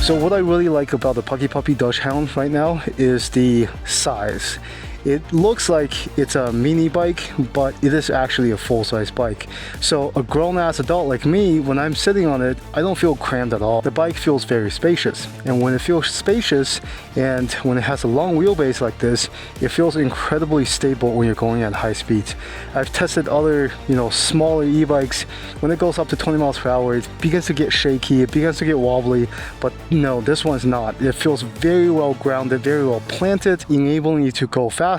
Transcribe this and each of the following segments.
So what I really like about the Puckipuppy Dachshund right now is the size. It looks like it's a mini bike, but it is actually a full-size bike. So a grown-ass adult like me, when I'm sitting on it, I don't feel cramped at all. The bike feels very spacious. And when it feels spacious, and when it has a long wheelbase like this, it feels incredibly stable when you're going at high speeds. I've tested other, smaller e-bikes. When it goes up to 20 miles per hour, it begins to get shaky, it begins to get wobbly, but no, this one's not. It feels very well grounded, very well planted, enabling you to go faster.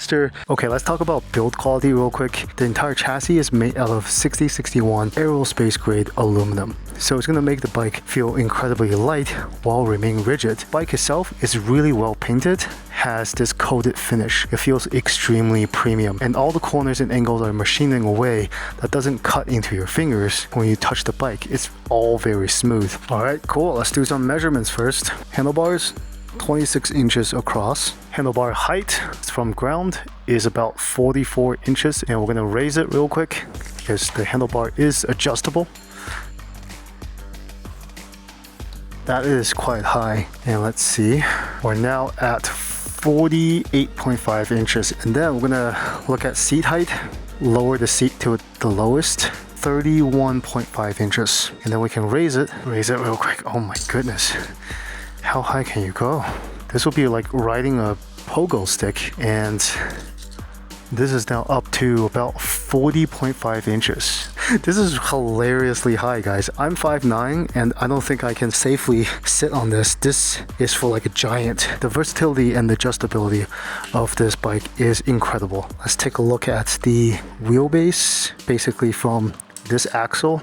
Okay, let's talk about build quality real quick. The entire chassis is made out of 6061 aerospace grade aluminum. So it's going to make the bike feel incredibly light while remaining rigid. The bike itself is really well painted, has this coated finish. It feels extremely premium, and all the corners and angles are machined in a way that doesn't cut into your fingers when you touch the bike. It's all very smooth. Alright, cool. Let's do some measurements first. Handlebars, 26 inches across. Handlebar height from ground is about 44 inches, and we're going to raise it real quick because the handlebar is adjustable. That is quite high, and let's see, we're now at 48.5 inches, and then we're going to look at seat height. Lower the seat to the lowest, 31.5 inches, and then we can raise it real quick. Oh my goodness, how high can you go? This will be like riding a pogo stick, and this is now up to about 40.5 inches. This is hilariously high, guys. I'm 5'9", and I don't think I can safely sit on this. This is for like a giant. The versatility and the adjustability of this bike is incredible. Let's take a look at the wheelbase, basically from this axle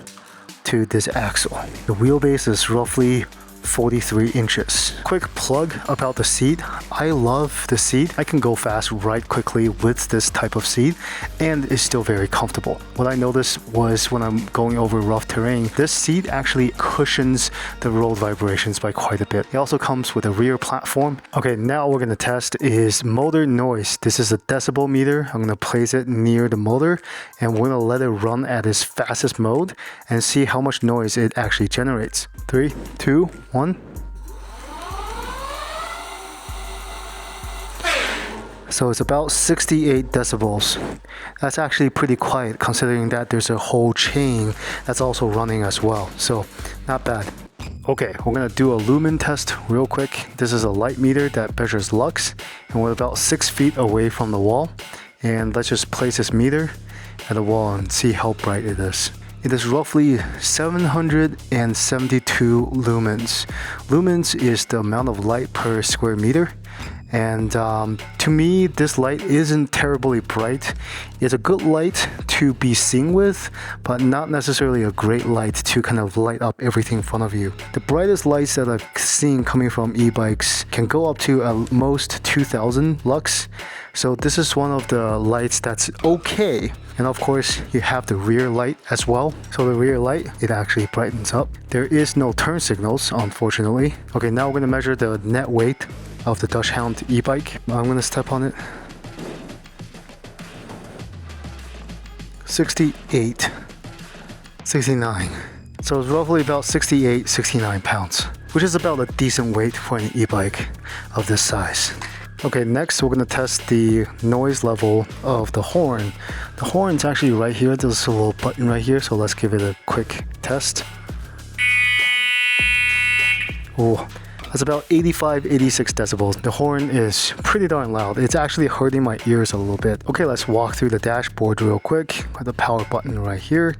to this axle. The wheelbase is roughly 43 inches. Quick plug about the seat. I love the seat. I can go fast right quickly with this type of seat, and it's still very comfortable. What I noticed was when I'm going over rough terrain, this seat actually cushions the road vibrations by quite a bit. It also comes with a rear platform. Okay, now we're going to test is motor noise. This is a decibel meter. I'm going to place it near the motor, and we're going to let it run at its fastest mode and see how much noise it actually generates. 3, 2, 1. So it's about 68 decibels. That's actually pretty quiet considering that there's a whole chain that's also running as well. So not bad. Okay, we're gonna do a lumen test real quick. This is a light meter that measures lux, and we're about 6 feet away from the wall. And let's just place this meter at the wall and see how bright it is. It is roughly 772 lumens. Lumens is the amount of light per square meter. And to me, this light isn't terribly bright. It's a good light to be seen with, but not necessarily a great light to kind of light up everything in front of you. The brightest lights that I've seen coming from e-bikes can go up to at most 2000 lux. So this is one of the lights that's okay. And of course, you have the rear light as well. So the rear light, it actually brightens up. There is no turn signals, unfortunately. Okay, now we're gonna measure the net weight of the Dachshund e-bike. I'm gonna step on it. 68, 69. So it's roughly about 68, 69 pounds, which is about a decent weight for an e-bike of this size. Okay, next we're gonna test the noise level of the horn. The horn's actually right here. There's a little button right here, so let's give it a quick test. Oh, that's about 85, 86 decibels. The horn is pretty darn loud. It's actually hurting my ears a little bit. Okay, let's walk through the dashboard real quick. Got the power button right here.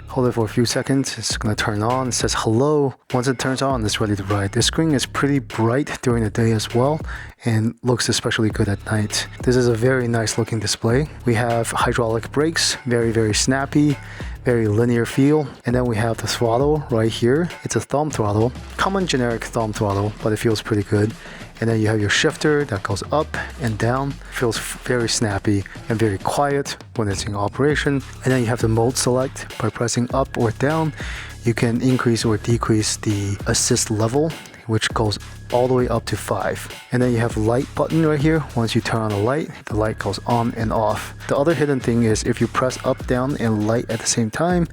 Hold it for a few seconds. It's gonna turn on. It says hello. Once it turns on, it's ready to ride. The screen is pretty bright during the day as well, and looks especially good at night. This is a very nice looking display. We have hydraulic brakes, very, very snappy, very linear feel. And then we have the throttle right here. It's a thumb throttle, common generic thumb throttle, but it feels pretty good. And then you have your shifter that goes up and down. Feels very snappy and very quiet when it's in operation. And then you have the mode select. By pressing up or down, you can increase or decrease the assist level, which goes all the way up to 5. And then you have light button right here. Once you turn on the light goes on and off. The other hidden thing is if you press up, down, and light at the same time,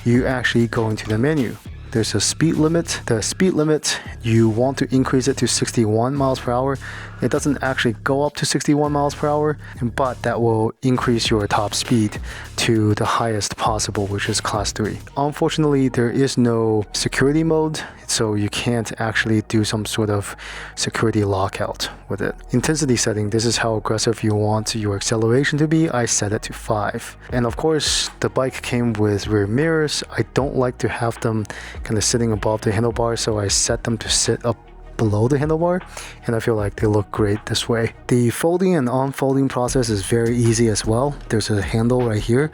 you actually go into the menu. there's a speed limit. The speed limit, you want to increase it to 61 miles per hour. It doesn't actually go up to 61 miles per hour, but that will increase your top speed to the highest possible, which is class 3. Unfortunately, there is no security mode, so you can't actually do some sort of security lockout with it. Intensity setting, this is how aggressive you want your acceleration to be. I set it to 5. And of course, the bike came with rear mirrors. I don't like to have them kind of sitting above the handlebar, so I set them to sit up below the handlebar, and I feel like they look great this way. The folding and unfolding process is very easy as well. There's a handle right here.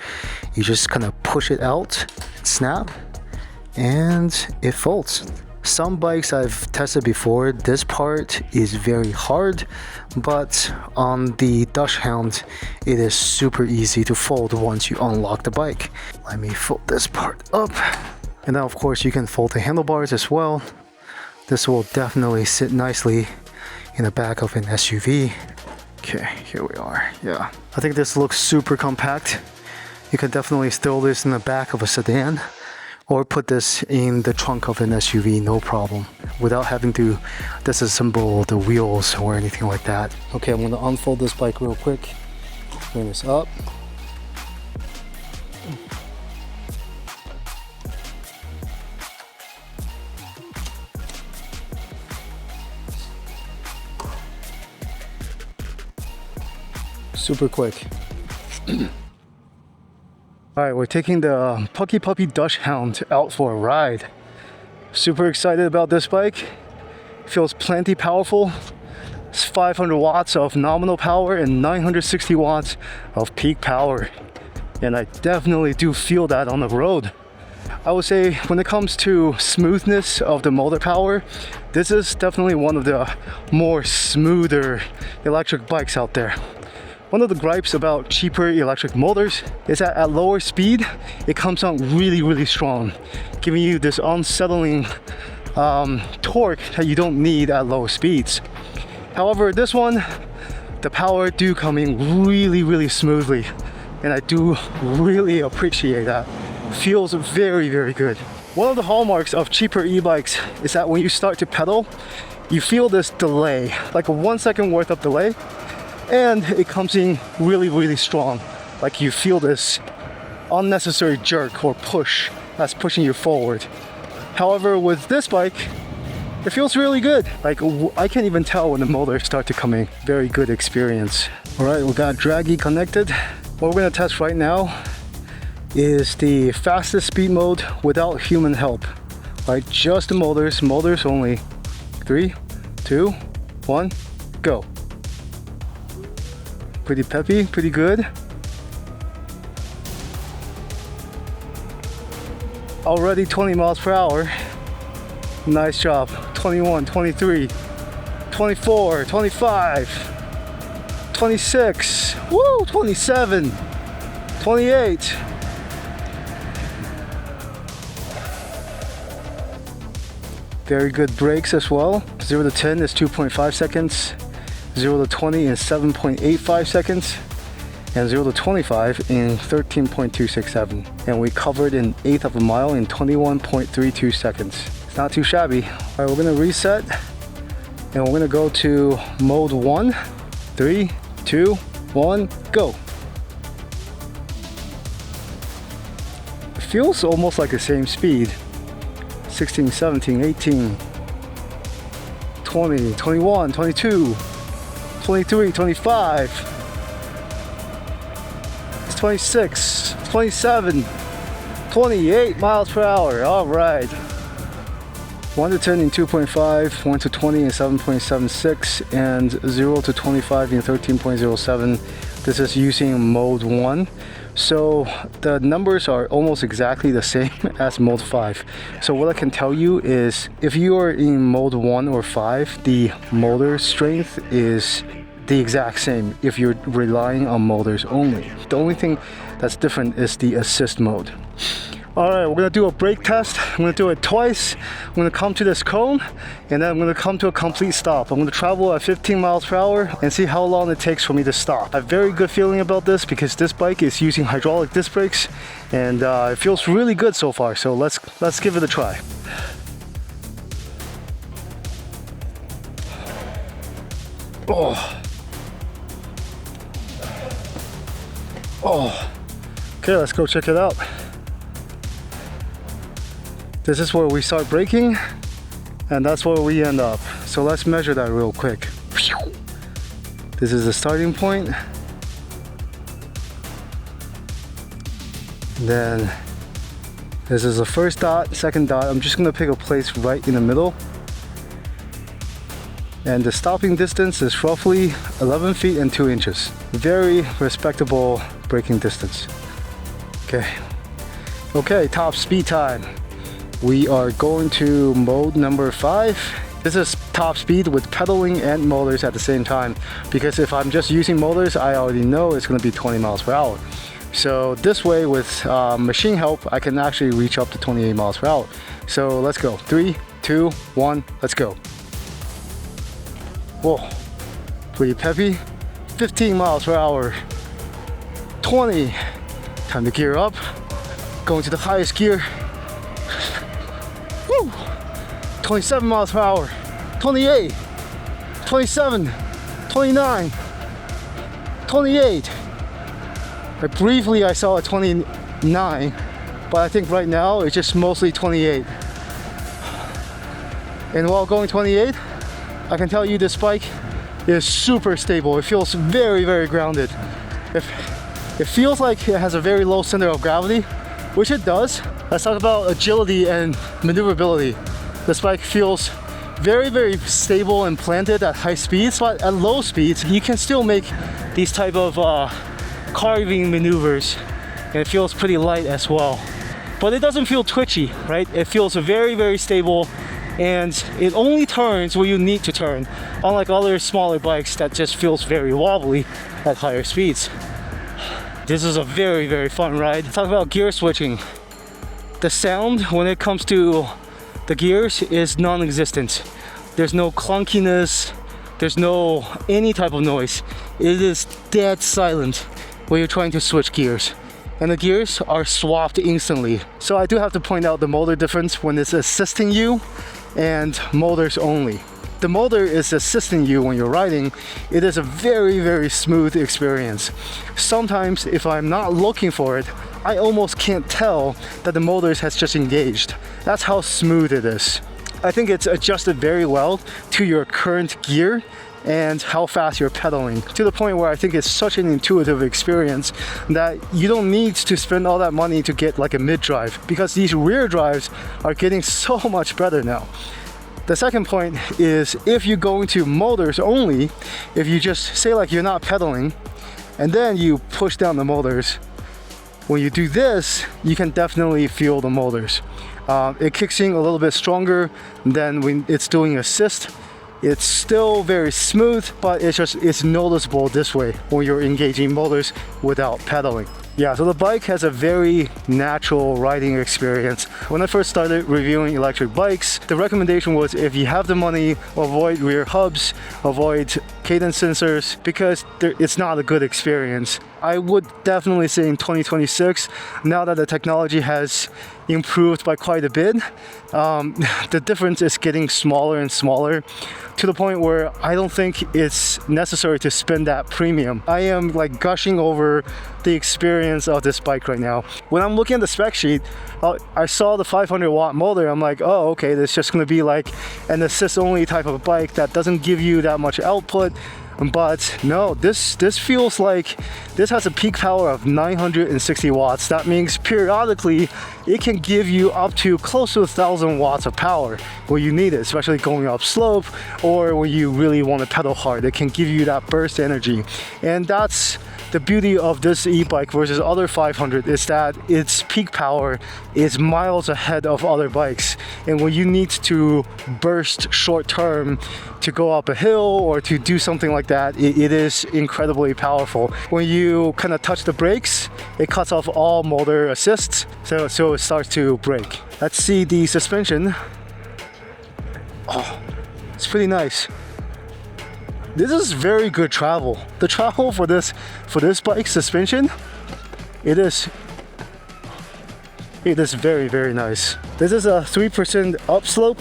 You just kind of push it out, snap, and it folds. Some bikes I've tested before, this part is very hard, but on the Dachshund, it is super easy to fold once you unlock the bike. Let me fold this part up. And then of course you can fold the handlebars as well. This will definitely sit nicely in the back of an SUV. Okay, here we are. Yeah, I think this looks super compact. You can definitely throw this in the back of a sedan or put this in the trunk of an SUV, no problem, without having to disassemble the wheels or anything like that. Okay, I'm gonna unfold this bike real quick. Bring this up. Super quick. Alright, we're taking the Puckipuppy Dachshund out for a ride. Super excited about this bike. Feels plenty powerful. It's 500 watts of nominal power and 960 watts of peak power. And I definitely do feel that on the road. I would say when it comes to smoothness of the motor power, this is definitely one of the more smoother electric bikes out there. One of the gripes about cheaper electric motors is that at lower speed, it comes out really strong, giving you this unsettling torque that you don't need at low speeds. However, this one, the power do come in really smoothly, and I do really appreciate that. Feels very good. One of the hallmarks of cheaper e-bikes is that when you start to pedal, you feel this delay, like a 1 second worth of delay. And it comes in really strong. Like you feel this unnecessary jerk or push that's pushing you forward. However, with this bike, it feels really good. Like I can't even tell when the motors start to come in. Very good experience. All right, we got Draggy connected. What we're gonna test right now is the fastest speed mode without human help. Right, just the motors only. 3, 2, 1, go. Pretty peppy, pretty good. Already 20 miles per hour. Nice job. 21, 23, 24, 25, 26, woo, 27, 28. Very good brakes as well. 0 to 10 is 2.5 seconds. 0 to 20 in 7.85 seconds, and 0 to 25 in 13.267. And we covered an eighth of a mile in 21.32 seconds. It's not too shabby. All right, we're gonna reset, and we're gonna go to mode 1. 3, 2, 1, go. It feels almost like the same speed. 16, 17, 18, 20, 21, 22, 23, 25, it's 26, 27, 28 miles per hour. All right. 1 to 10 in 2.5, 1 to 20 in 7.76, and 0 to 25 in 13.07. This is using mode 1. So the numbers are almost exactly the same as mode 5. So what I can tell you is if you are in mode 1 or 5, the motor strength is the exact same if you're relying on motors only. The only thing that's different is the assist mode. All right, we're gonna do a brake test. I'm gonna do it twice. I'm gonna come to this cone, and then I'm gonna come to a complete stop. I'm gonna travel at 15 miles per hour and see how long it takes for me to stop. I have a very good feeling about this because this bike is using hydraulic disc brakes, and it feels really good so far. So let's give it a try. Oh. Okay, let's go check it out. This is where we start braking, and that's where we end up. So let's measure that real quick. This is the starting point. Then this is the first dot, second dot. I'm just gonna pick a place right in the middle. And the stopping distance is roughly 11 feet and 2 inches. Very respectable braking distance. Okay, top speed time. We are going to mode number 5. This is top speed with pedaling and motors at the same time, because if I'm just using motors, I already know it's going to be 20 miles per hour. So this way, with machine help, I can actually reach up to 28 miles per hour. So let's go. 3, 2, 1, let's go. Whoa, pretty peppy. 15 miles per hour. 20. Time to gear up. Going to the highest gear. Woo! 27 miles per hour. 28. 27. 29. 28. Briefly I saw a 29, but I think right now it's just mostly 28. And while going 28, I can tell you this bike is super stable. It feels very, very grounded. It feels like it has a very low center of gravity, which it does. Let's talk about agility and maneuverability. This bike feels very, very stable and planted at high speeds, but at low speeds, you can still make these type of carving maneuvers, and it feels pretty light as well. But it doesn't feel twitchy, right? It feels very, very stable, and it only turns where you need to turn, unlike other smaller bikes that just feels very wobbly at higher speeds. This is a very, very fun ride. Talk about gear switching. The sound when it comes to the gears is non-existent. There's no clunkiness, there's no any type of noise. It is dead silent when you're trying to switch gears. And the gears are swapped instantly. So I do have to point out the motor difference when it's assisting you and motors only. The motor is assisting you when you're riding. It is a very, very smooth experience. Sometimes if I'm not looking for it, I almost can't tell that the motor has just engaged. That's how smooth it is. I think it's adjusted very well to your current gear and how fast you're pedaling, to the point where I think it's such an intuitive experience that you don't need to spend all that money to get like a mid-drive, because these rear drives are getting so much better now. The second point is, if you go into motors only, if you just say like you're not pedaling and then you push down the motors, when you do this, you can definitely feel the motors. It kicks in a little bit stronger than when it's doing assist. It's still very smooth, but it's noticeable this way when you're engaging motors without pedaling. Yeah, so the bike has a very natural riding experience. When I first started reviewing electric bikes, the recommendation was, if you have the money, avoid rear hubs, avoid cadence sensors, because it's not a good experience. I would definitely say in 2026, now that the technology has improved by quite a bit, the difference is getting smaller and smaller, to the point where I don't think it's necessary to spend that premium. I am like gushing over the experience of this bike right now. When I'm looking at the spec sheet, I saw the 500 watt motor. I'm like, oh, okay, this is just gonna be like an assist only type of bike that doesn't give you that much output. But no, this feels like this has a peak power of 960 watts. That means periodically it can give you up to close to 1,000 watts of power when you need it, especially going up slope or when you really want to pedal hard. It can give you that burst energy. And that's the beauty of this e-bike versus other 500, is that its peak power is miles ahead of other bikes. And when you need to burst short term to go up a hill or to do something like that, it is incredibly powerful. When you kind of touch the brakes, it cuts off all motor assists, so it starts to break. Let's see the suspension. Oh, it's pretty nice. This is very good travel. The travel for this bike suspension, it is very, very nice. This is a 3% upslope.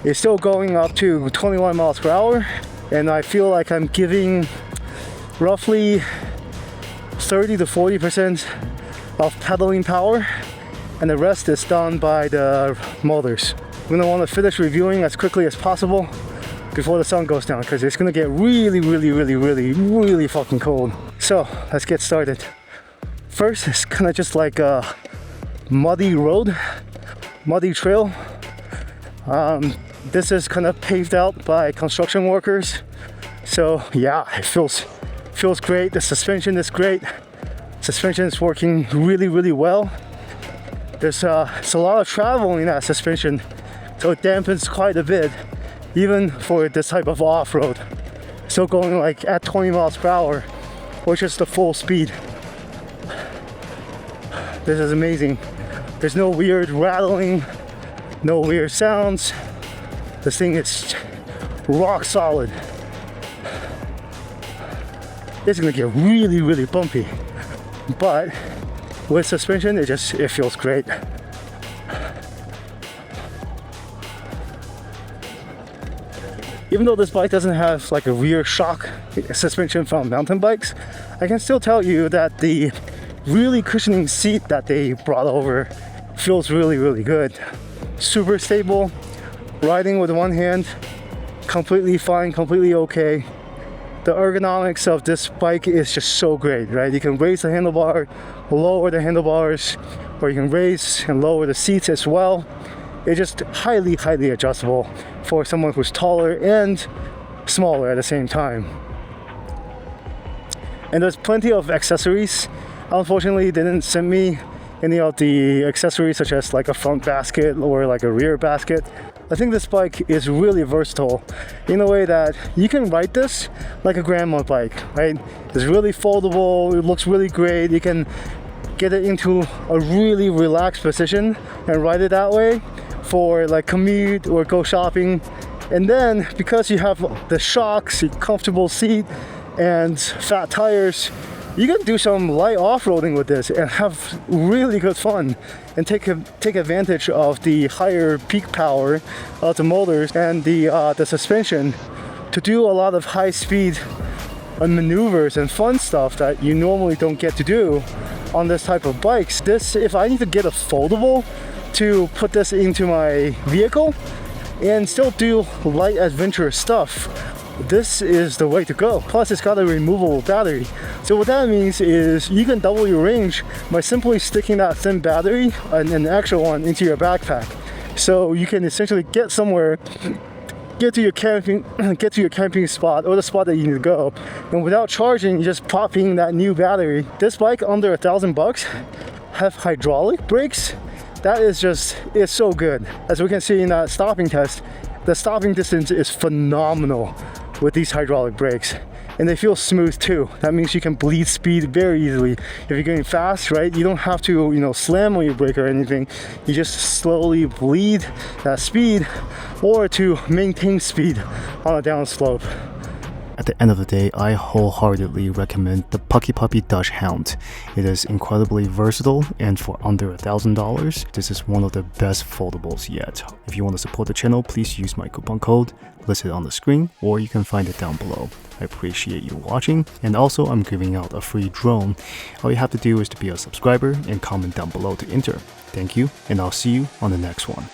It's still going up to 21 miles per hour, and I feel like I'm giving roughly 30 to 40% of pedaling power, and the rest is done by the motors. I'm gonna want to finish reviewing as quickly as possible before the sun goes down, because it's gonna get really fucking cold. So let's get started. First, it's kind of just like a muddy road, muddy trail. This is kind of paved out by construction workers. So yeah, it feels great. The suspension is great. Suspension is working really well. It's a lot of travel in that suspension, so it dampens quite a bit, even for this type of off-road. Still going like at 20 miles per hour, which is the full speed. This is amazing. There's no weird rattling, no weird sounds. This thing is rock solid. It's gonna get really bumpy, but with suspension, it feels great. Even though this bike doesn't have like a rear shock suspension from mountain bikes, I can still tell you that the really cushioning seat that they brought over feels really good. Super stable, riding with one hand, completely fine, completely okay. The ergonomics of this bike is just so great, right? You can raise the handlebar, lower the handlebars, or you can raise and lower the seats as well. It's just highly adjustable for someone who's taller and smaller at the same time. And there's plenty of accessories. Unfortunately, they didn't send me any of the accessories, such as like a front basket or like a rear basket. I think this bike is really versatile in a way that you can ride this like a grandma bike, right? It's really foldable, it looks really great. You can get it into a really relaxed position and ride it that way for like commute or go shopping. And then because you have the shocks, a comfortable seat, and fat tires, you can do some light off-roading with this and have really good fun and take advantage of the higher peak power of the motors and the suspension to do a lot of high-speed maneuvers and fun stuff that you normally don't get to do on this type of bikes. This, if I need to get a foldable to put this into my vehicle and still do light adventurous stuff, this is the way to go. Plus, it's got a removable battery. So what that means is you can double your range by simply sticking that thin battery and an extra one into your backpack. So you can essentially get somewhere, get to your camping spot or the spot that you need to go, and without charging, you just pop in that new battery. This bike under $1,000 have hydraulic brakes. That is just, it's so good. As we can see in that stopping test, the stopping distance is phenomenal with these hydraulic brakes, and they feel smooth too. That means you can bleed speed very easily. If you're going fast, right, you don't have to, slam on your brake or anything. You just slowly bleed that speed, or to maintain speed on a downslope. At the end of the day, I wholeheartedly recommend the Puckipuppy Dachshund. It is incredibly versatile, and for under $1,000, this is one of the best foldables yet. If you want to support the channel, please use my coupon code listed on the screen, or you can find it down below. I appreciate you watching, and also I'm giving out a free drone. All you have to do is to be a subscriber and comment down below to enter. Thank you, and I'll see you on the next one.